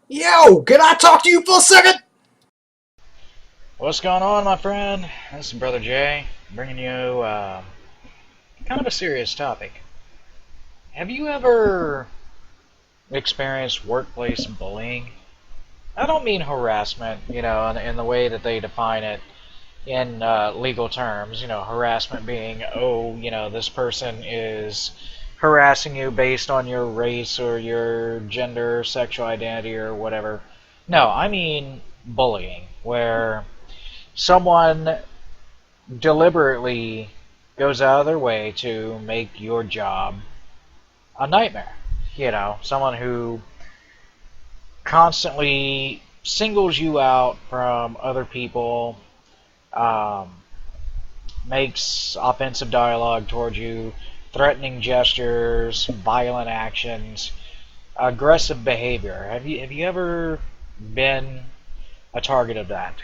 Yo, can I talk to you for a second? What's going on, my friend? This is Brother Jay, bringing you kind of a serious topic. Have you ever experienced workplace bullying? I don't mean harassment, in the way that they define it in legal terms. Harassment being, oh, this person is harassing you based on your race or your gender, sexual identity, or whatever. No, I mean bullying, where someone deliberately goes out of their way to make your job a nightmare. Someone who constantly singles you out from other people, um, makes offensive dialogue towards you, threatening gestures, violent actions, aggressive behavior. Have you ever been a target of that?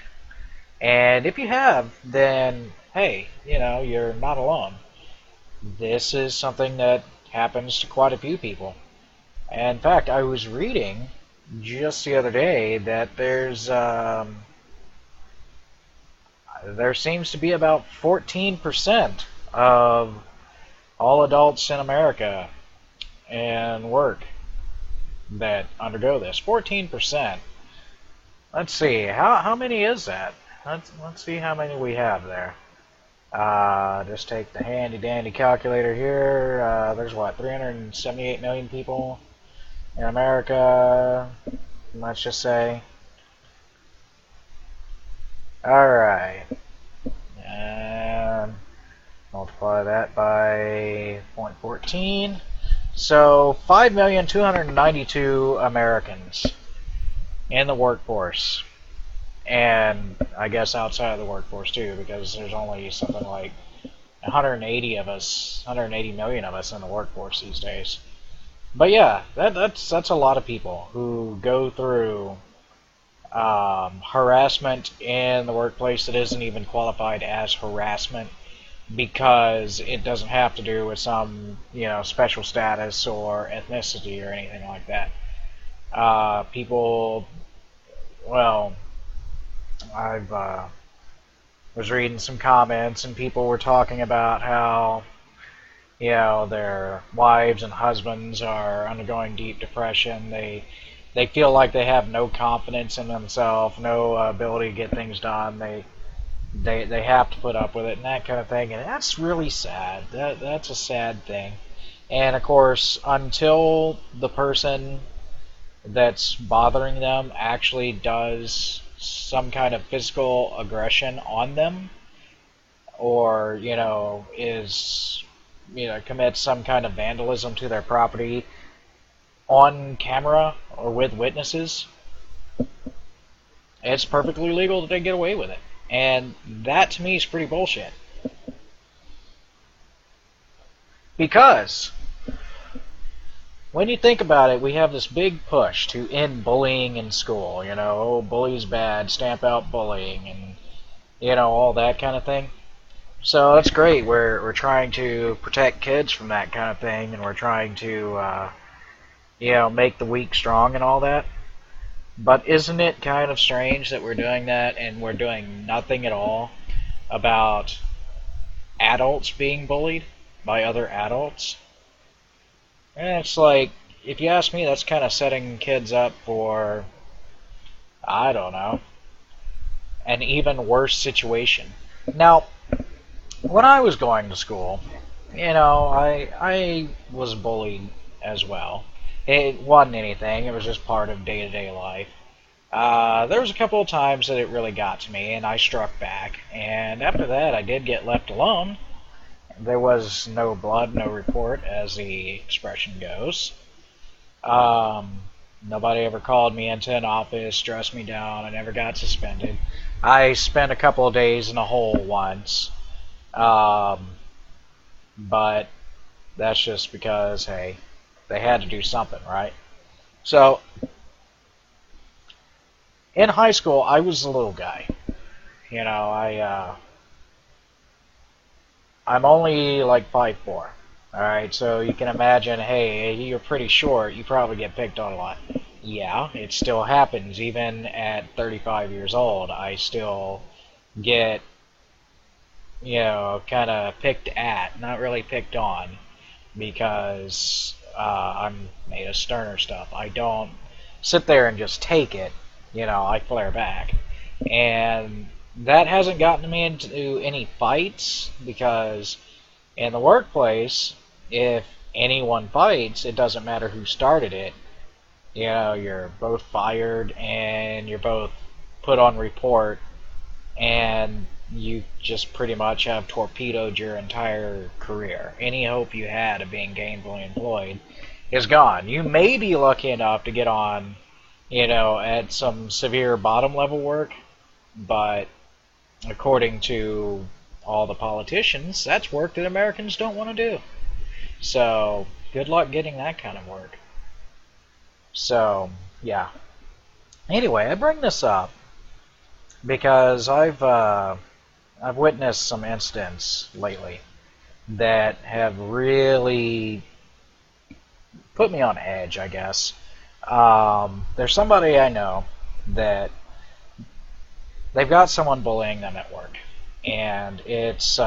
And if you have, then hey, you're not alone. This is something that happens to quite a few people. In fact, I was reading just the other day that there seems to be about 14% of all adults in America and work that undergo this. 14%. Let's see, how many is that? Let's see how many we have there. Just take the handy dandy calculator here. There's what, 378 million people in America, let's just say. Alright. And multiply that by 0.14. So 5,292 Americans in the workforce. And I guess outside of the workforce too, because there's only something like 180 of us, 180 million of us in the workforce these days. But yeah, that's a lot of people who go through harassment in the workplace that isn't even qualified as harassment because it doesn't have to do with some special status or ethnicity or anything like that. People, well, I've was reading some comments and people were talking about how their wives and husbands are undergoing deep depression. They feel like they have no confidence in themselves, no ability to get things done. They have to put up with it and that kind of thing, and that's really sad. That's a sad thing. And of course, until the person that's bothering them actually does some kind of physical aggression on them, or is commits some kind of vandalism to their property on camera or with witnesses, it's perfectly legal that they get away with it. And that to me is pretty bullshit. Because when you think about it, we have this big push to end bullying in school. Oh, bully's bad, stamp out bullying, and all that kind of thing. So that's great. We're trying to protect kids from that kind of thing, and we're trying to make the weak strong and all that. But isn't it kind of strange that we're doing that and we're doing nothing at all about adults being bullied by other adults? And it's like, if you ask me, that's kind of setting kids up for, I don't know, an even worse situation. Now, when I was going to school, I was bullied as well. It wasn't anything. It was just part of day-to-day life. There was a couple of times that it really got to me, and I struck back. And after that, I did get left alone. There was no blood, no report, as the expression goes. Nobody ever called me into an office, dressed me down. I never got suspended. I spent a couple of days in a hole once. But that's just because, hey, they had to do something, right? So, in high school, I was the little guy. I'm only like 5'4". Alright, so you can imagine, hey, you're pretty short, you probably get picked on a lot. yeah, it still happens. Even at 35 years old, I still get, kind of picked at, not really picked on, because I'm made of sterner stuff. I don't sit there and just take it. I flare back. And that hasn't gotten me into any fights because in the workplace, if anyone fights, it doesn't matter who started it. You're both fired and you're both put on report, and you just pretty much have torpedoed your entire career. Any hope you had of being gainfully employed is gone. You may be lucky enough to get on, at some severe bottom level work, but according to all the politicians, that's work that Americans don't want to do. So, good luck getting that kind of work. So, yeah. Anyway, I bring this up because I've witnessed some incidents lately that have really put me on edge, I guess. There's somebody I know that they've got someone bullying them at work, and it's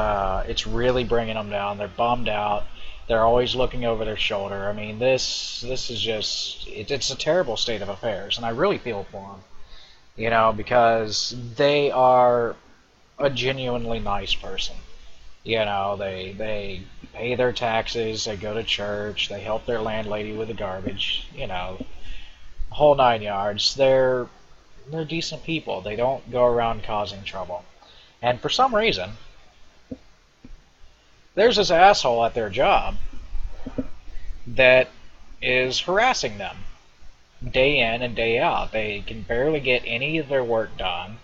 really bringing them down. They're bummed out. They're always looking over their shoulder. I mean, this is just it's a terrible state of affairs, and I really feel for them. Because they are a genuinely nice person. They pay their taxes, they go to church, they help their landlady with the garbage, whole 9 yards. They're decent people. They don't go around causing trouble. And for some reason, there's this asshole at their job that is harassing them day in and day out. They can barely get any of their work done.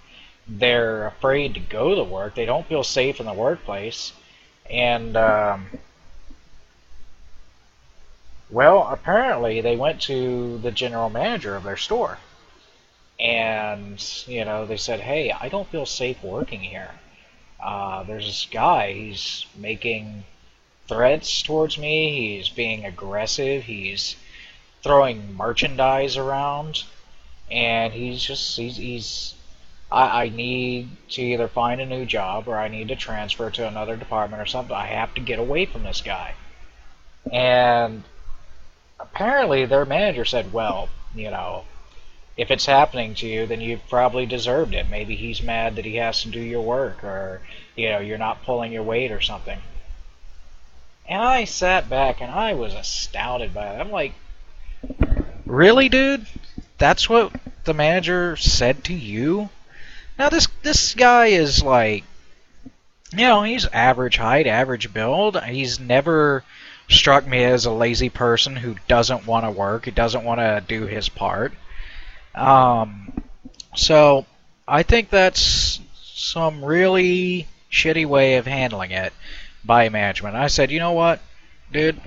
They're afraid to go to work. They don't feel safe in the workplace. And, well, apparently they went to the general manager of their store. And, they said, hey, I don't feel safe working here. There's this guy, he's making threats towards me, he's being aggressive, he's throwing merchandise around, and I need to either find a new job or I need to transfer to another department or something. I have to get away from this guy. And apparently their manager said, well, if it's happening to you, then you've probably deserved it. Maybe he's mad that he has to do your work, or, you're not pulling your weight or something. And I sat back and I was astounded by it. I'm like, really, dude? That's what the manager said to you? Now this guy is like, he's average height, average build. He's never struck me as a lazy person who doesn't want to work, who doesn't want to do his part. So I think that's some really shitty way of handling it by management. I said, you know what, dude?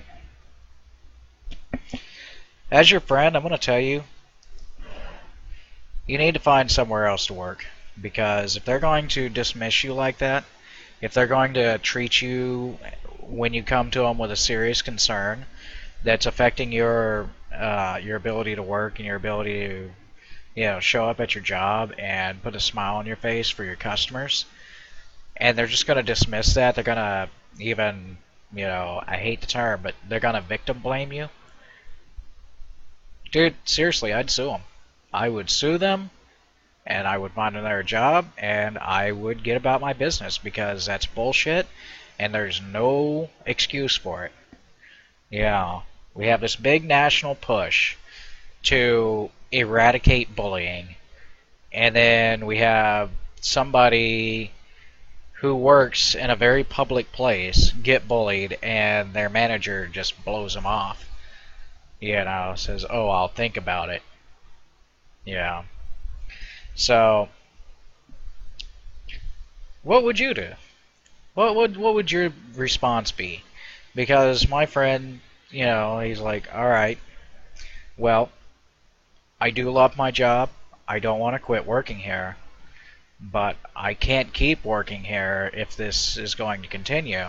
As your friend, I'm going to tell you, you need to find somewhere else to work. Because if they're going to dismiss you like that, if they're going to treat you when you come to them with a serious concern that's affecting your ability to work and your ability to show up at your job and put a smile on your face for your customers, and they're just going to dismiss that, they're going to even, I hate the term, but they're going to victim blame you. Dude, seriously, I'd sue them. I would sue them, and I would find another job, and I would get about my business, because that's bullshit, and there's no excuse for it. We have this big national push to eradicate bullying, and then we have somebody who works in a very public place get bullied, and their manager just blows them off. Says, oh, I'll think about it. So, what would you do? What would your response be? Because my friend, he's like, all right, well, I do love my job. I don't want to quit working here, but I can't keep working here if this is going to continue.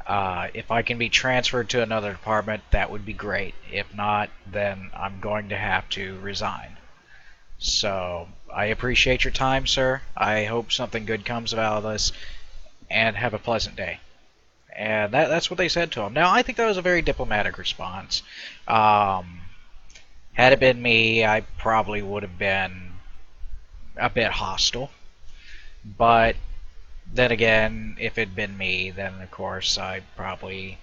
If I can be transferred to another department, that would be great. If not, then I'm going to have to resign. So, I appreciate your time, sir. I hope something good comes out of this, and have a pleasant day. And that's what they said to him. Now, I think that was a very diplomatic response. Um, Had it been me, I probably would have been a bit hostile. But then again, if it'd been me, then of course I probably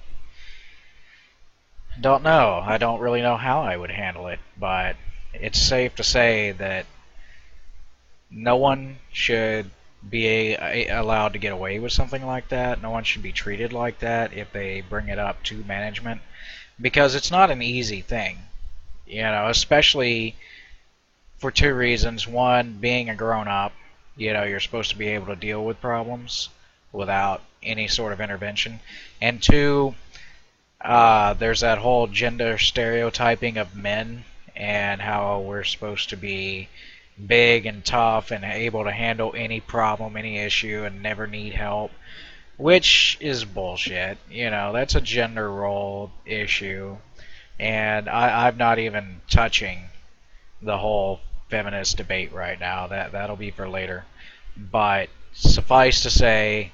don't know. I don't really know how I would handle it, but it's safe to say that no one should be allowed to get away with something like that. No one should be treated like that if they bring it up to management, because it's not an easy thing, especially for two reasons. One, being a grown up, you're supposed to be able to deal with problems without any sort of intervention. And two, there's that whole gender stereotyping of men and how we're supposed to be big and tough and able to handle any problem, any issue, and never need help, which is bullshit. That's a gender role issue, and I'm not even touching the whole feminist debate right now. That'll be for later. But suffice to say,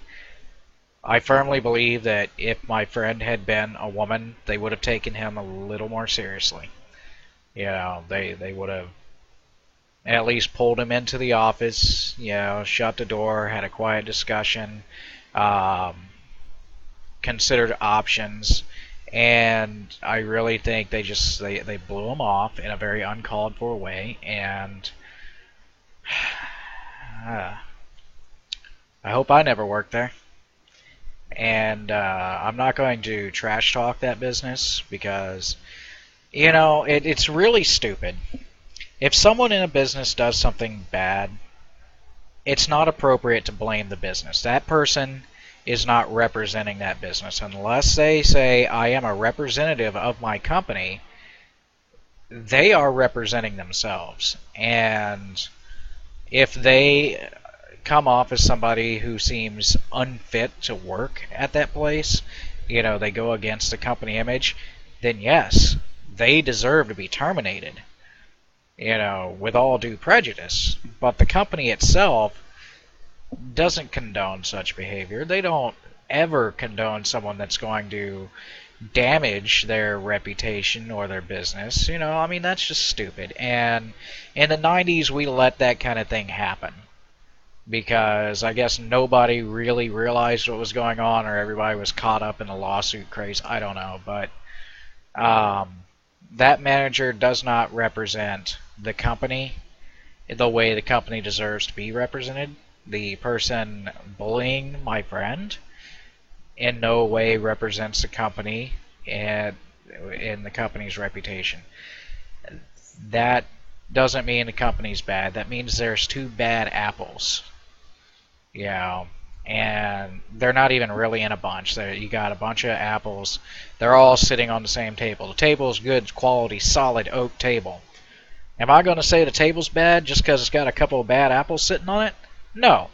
I firmly believe that if my friend had been a woman, they would have taken him a little more seriously. They would have at least pulled him into the office, shut the door, had a quiet discussion, um, considered options, and I really think they blew him off in a very uncalled for way, and I hope I never worked there. And I'm not going to trash talk that business because, it's really stupid. If someone in a business does something bad, it's not appropriate to blame the business. That person is not representing that business. Unless they say, I am a representative of my company, they are representing themselves. And if they come off as somebody who seems unfit to work at that place, they go against the company image, then yes, they deserve to be terminated, with all due prejudice. But the company itself doesn't condone such behavior. They don't ever condone someone that's going to damage their reputation or their business. That's just stupid. And in the 90s, we let that kind of thing happen because I guess nobody really realized what was going on, or everybody was caught up in the lawsuit craze. I don't know, but that manager does not represent the company the way the company deserves to be represented. The person bullying my friend in no way represents the company and in the company's reputation. That doesn't mean the company's bad. That means there's two bad apples. And they're not even really in a bunch. You got a bunch of apples. They're all sitting on the same table. The table's good quality, solid oak table. Am I going to say the table's bad just because it's got a couple of bad apples sitting on it? No.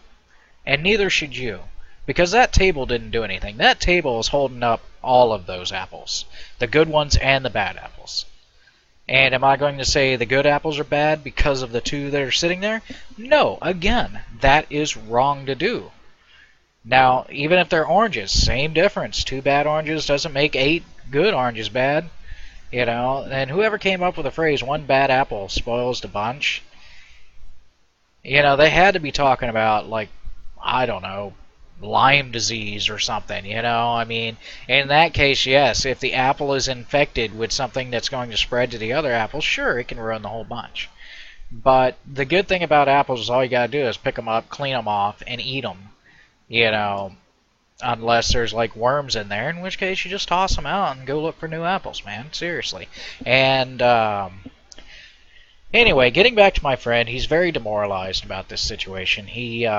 And neither should you. Because that table didn't do anything. That table is holding up all of those apples. The good ones and the bad apples. And am I going to say the good apples are bad because of the two that are sitting there? No. Again, that is wrong to do. Now, even if they're oranges, same difference. 2 bad oranges doesn't make 8 good oranges bad. And whoever came up with the phrase, 1 bad apple spoils the bunch, they had to be talking about, like, I don't know, Lyme disease or something, in that case, yes, if the apple is infected with something that's going to spread to the other apples, sure, it can ruin the whole bunch. But the good thing about apples is all you gotta do is pick them up, clean them off, and eat them, unless there's like worms in there, in which case you just toss them out and go look for new apples, man, seriously. And anyway, getting back to my friend, he's very demoralized about this situation. His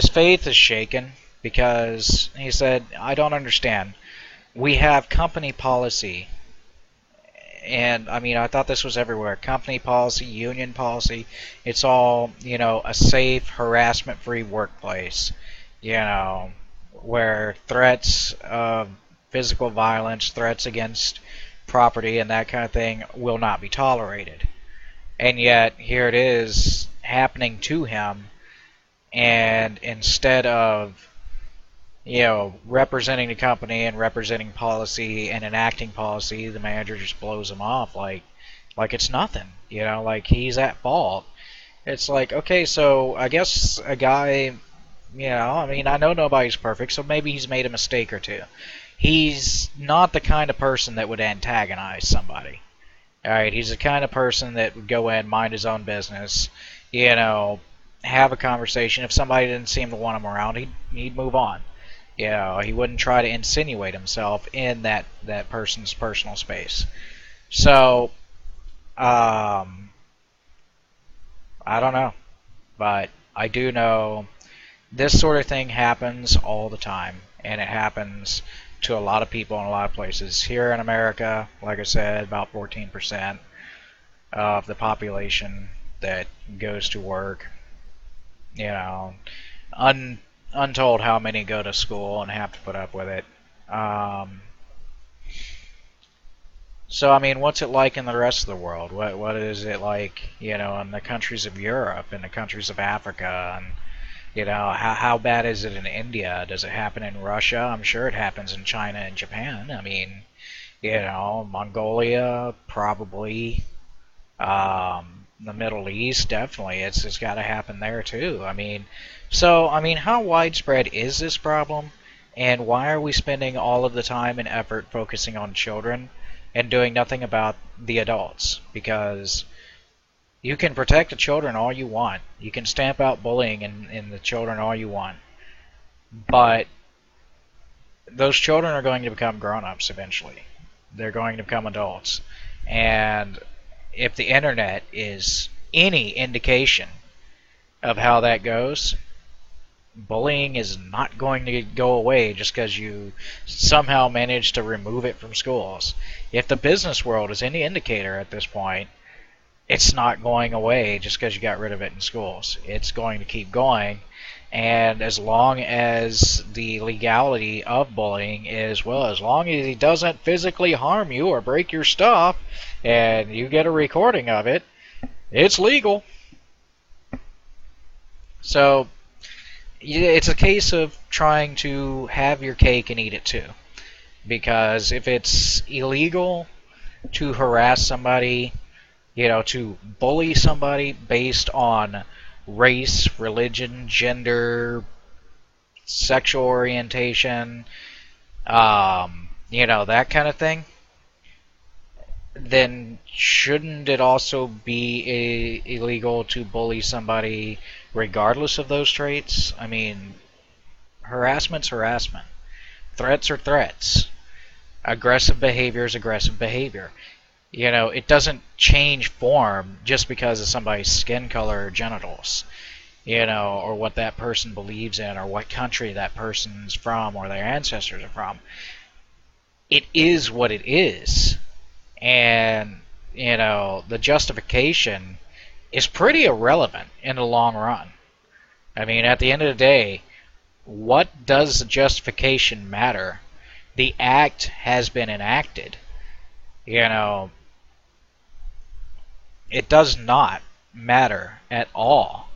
faith is shaken because he said, I don't understand. We have company policy. And, I thought this was everywhere. Company policy, union policy. It's all, a safe, harassment-free workplace. where threats of physical violence, threats against property, and that kind of thing will not be tolerated. And yet, here it is happening to him, and instead of representing the company and representing policy and enacting policy, the manager just blows him off like it's nothing. Like he's at fault. It's like, okay, so I guess a guy, I mean, I know nobody's perfect, so maybe he's made a mistake or two. He's not the kind of person that would antagonize somebody. All right, he's the kind of person that would go in, mind his own business, have a conversation. If somebody didn't seem to want him around, he'd move on. He wouldn't try to insinuate himself in that person's personal space. So, I don't know, but I do know this sort of thing happens all the time, and it happens to a lot of people in a lot of places. Here in America, like I said, about 14% of the population that goes to work. Untold how many go to school and have to put up with it. So, I mean, what's it like in the rest of the world? What is it like, in the countries of Europe, in the countries of Africa, and how bad is it in India? Does it happen in Russia? I'm sure it happens in China and Japan. I mean, Mongolia, probably. The Middle East, definitely. It's got to happen there too. I mean, how widespread is this problem, and why are we spending all of the time and effort focusing on children and doing nothing about the adults? Because you can protect the children all you want. You can stamp out bullying in the children all you want. But those children are going to become grown-ups eventually. They're going to become adults. And if the internet is any indication of how that goes, bullying is not going to go away just because you somehow manage to remove it from schools. If the business world is any indicator at this point, it's not going away just because you got rid of it in schools. It's going to keep going, and as long as the legality of bullying is, well, as long as he doesn't physically harm you or break your stuff, and you get a recording of it, it's legal. So it's a case of trying to have your cake and eat it too. Because if it's illegal to harass somebody, to bully somebody based on race, religion, gender, sexual orientation, that kind of thing, then shouldn't it also be illegal to bully somebody regardless of those traits? I mean, harassment's harassment. Threats are threats. Aggressive behavior is aggressive behavior. It doesn't change form just because of somebody's skin color or genitals, or what that person believes in, or what country that person's from, or their ancestors are from. It is what it is. And, the justification is pretty irrelevant in the long run. I mean, at the end of the day, what does the justification matter? The act has been enacted. It does not matter at all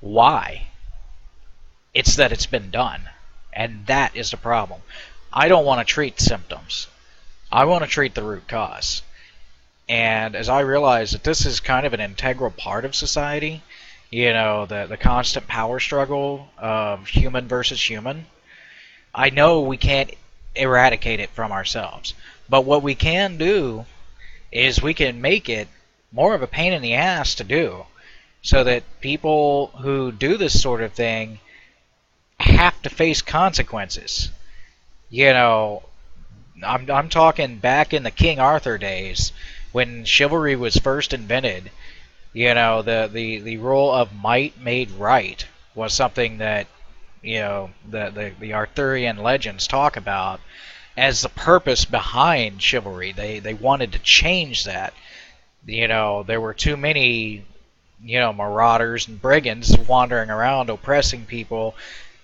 why. It's that it's been done. And that is the problem. I don't want to treat symptoms. I want to treat the root cause. And as I realize that this is kind of an integral part of society, the constant power struggle of human versus human, I know we can't eradicate it from ourselves. But what we can do is we can make it more of a pain in the ass to do, so that people who do this sort of thing have to face consequences. I'm talking back in the King Arthur days, when chivalry was first invented. The rule of might made right was something that the Arthurian legends talk about as the purpose behind chivalry. They wanted to change that. There were too many marauders and brigands wandering around oppressing people,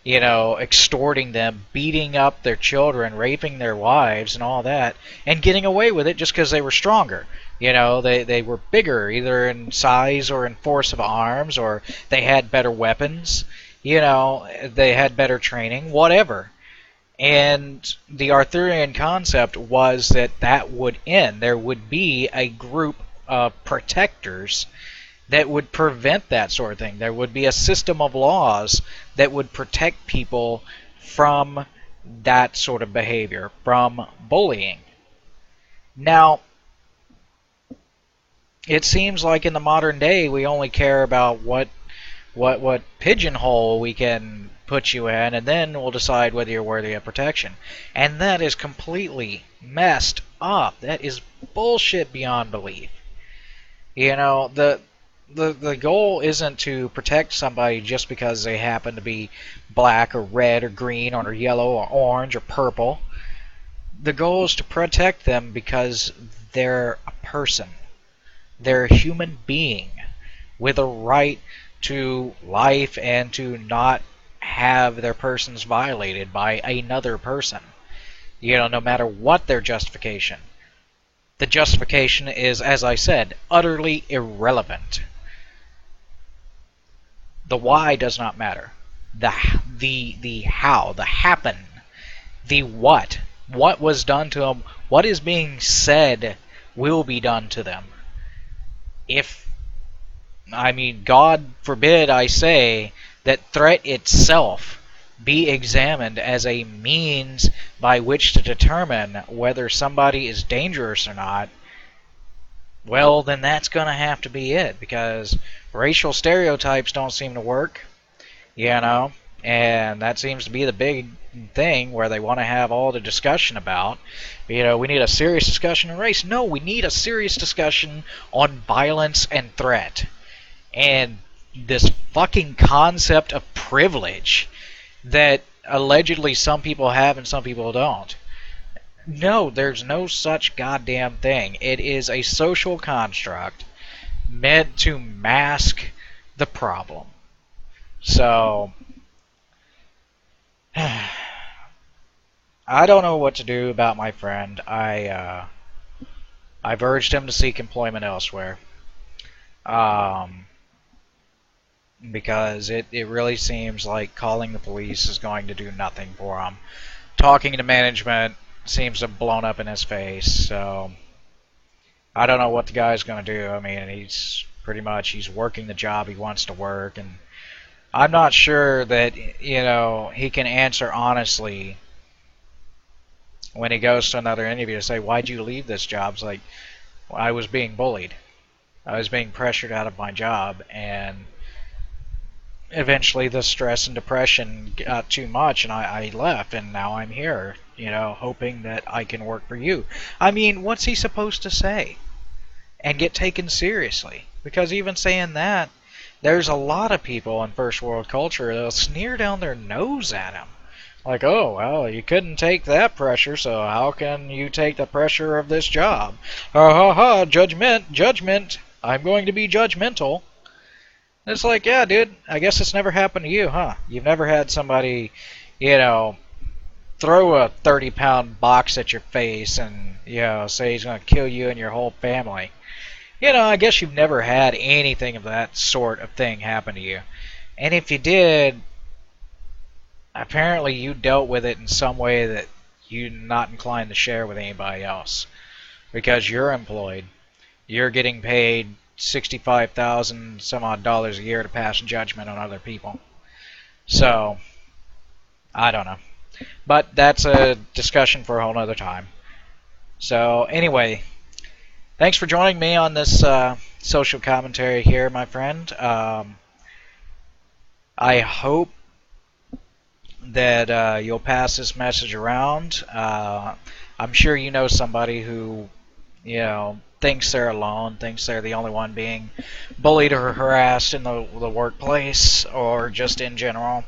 extorting them, beating up their children, raping their wives, and all that, and getting away with it just because they were stronger. They were bigger, either in size or in force of arms, or they had better weapons. They had better training, whatever. And the Arthurian concept was that that would end. There would be a group of protectors that would prevent that sort of thing. There would be a system of laws that would protect people from that sort of behavior, from bullying. Now, it seems like in the modern day we only care about what pigeonhole we can put you in, and then we'll decide whether you're worthy of protection. And that is completely messed up. That is bullshit beyond belief. The goal isn't to protect somebody just because they happen to be black or red or green or yellow or orange or purple. The goal is to protect them because they're a person. They're a human being with a right to life and to not have their persons violated by another person. No matter what their justification. The justification is, as I said, utterly irrelevant. The why does not matter. The how, the happen, the what was done to them, what is being said will be done to them. God forbid, I say, that threat itself be examined as a means by which to determine whether somebody is dangerous or not, well, then that's going to have to be it, because racial stereotypes don't seem to work, and that seems to be the big thing where they want to have all the discussion about. We need a serious discussion on race. No, we need a serious discussion on violence and threat. And this fucking concept of privilege that allegedly some people have and some people don't. No, there's no such goddamn thing. It is a social construct meant to mask the problem. So, I don't know what to do about my friend. I've urged him to seek employment elsewhere. Because it really seems like calling the police is going to do nothing for him. Talking to management seems to have blown up in his face, so I don't know what the guy's going to do. I mean, he's working the job he wants to work, and I'm not sure that, he can answer honestly when he goes to another interview to say, why'd you leave this job? It's like, well, I was being bullied. I was being pressured out of my job, and eventually the stress and depression got too much, and I left, and now I'm here, hoping that I can work for you. I mean, what's he supposed to say? And get taken seriously? Because even saying that, there's a lot of people in first world culture that'll sneer down their nose at him. Like, oh, well, you couldn't take that pressure, so how can you take the pressure of this job? Ha ha ha, judgment, I'm going to be judgmental. It's like, yeah, dude, I guess it's never happened to you, huh? You've never had somebody, throw a 30-pound box at your face and, say he's going to kill you and your whole family. I guess you've never had anything of that sort of thing happen to you. And if you did, apparently you dealt with it in some way that you're not inclined to share with anybody else. Because you're employed. You're getting paid $65,000 some odd dollars a year to pass judgment on other people. So, I don't know. But that's a discussion for a whole nother time. So, anyway, thanks for joining me on this social commentary here, my friend. I hope that you'll pass this message around. I'm sure you know somebody who, thinks they're alone, thinks they're the only one being bullied or harassed in the workplace or just in general,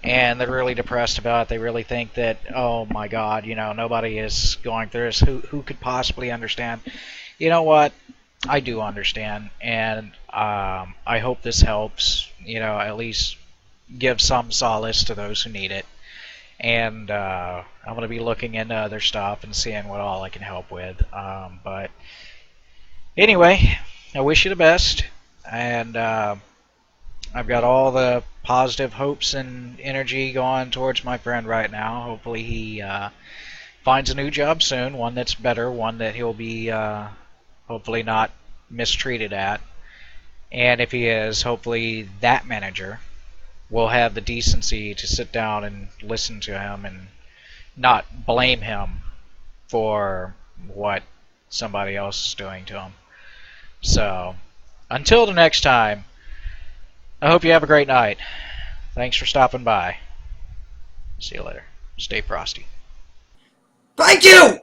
and they're really depressed about it. They really think that, oh my God, nobody is going through this. Who could possibly understand? You know what? I do understand, and I hope this helps, at least give some solace to those who need it. And I'm going to be looking into other stuff and seeing what all I can help with. But anyway, I wish you the best, and I've got all the positive hopes and energy going towards my friend right now. Hopefully he finds a new job soon, one that's better, one that he'll be hopefully not mistreated at. And if he is, hopefully that manager will have the decency to sit down and listen to him and not blame him for what somebody else is doing to him. So, until the next time, I hope you have a great night. Thanks for stopping by. See you later. Stay frosty. Thank you!